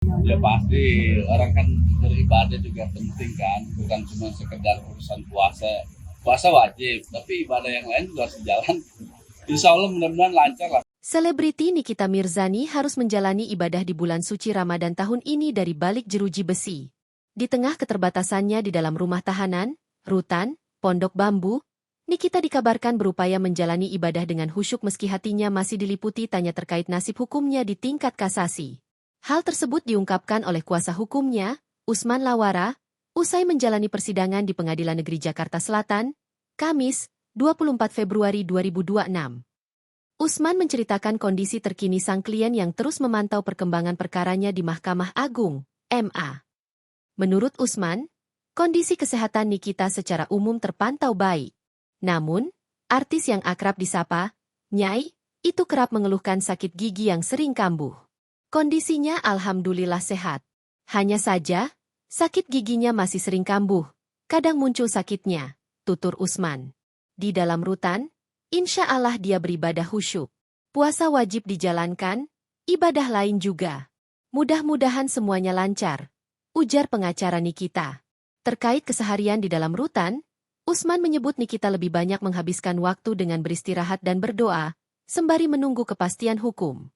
Ya pasti, orang kan beribadah juga penting kan, bukan cuma sekedar urusan puasa. Puasa wajib, tapi ibadah yang lain juga harus jalan. Insya Allah mudah-mudahan lancar lah. Selebriti Nikita Mirzani harus menjalani ibadah di bulan suci Ramadan tahun ini dari balik jeruji besi. Di tengah keterbatasannya di dalam rumah tahanan, rutan, pondok bambu, Nikita dikabarkan berupaya menjalani ibadah dengan khusyuk meski hatinya masih diliputi tanya terkait nasib hukumnya di tingkat kasasi. Hal tersebut diungkapkan oleh kuasa hukumnya, Usman Lawara, usai menjalani persidangan di Pengadilan Negeri Jakarta Selatan, Kamis, 24 Februari 2026. Usman menceritakan kondisi terkini sang klien yang terus memantau perkembangan perkaranya di Mahkamah Agung, MA. Menurut Usman, kondisi kesehatan Nikita secara umum terpantau baik. Namun, artis yang akrab disapa, Nyai, itu kerap mengeluhkan sakit gigi yang sering kambuh. Kondisinya alhamdulillah sehat. Hanya saja, sakit giginya masih sering kambuh. Kadang muncul sakitnya, tutur Usman. Di dalam rutan, insya Allah dia beribadah khusyuk. Puasa wajib dijalankan, ibadah lain juga. Mudah-mudahan semuanya lancar, ujar pengacara Nikita. Terkait keseharian di dalam rutan, Usman menyebut Nikita lebih banyak menghabiskan waktu dengan beristirahat dan berdoa, sembari menunggu kepastian hukum.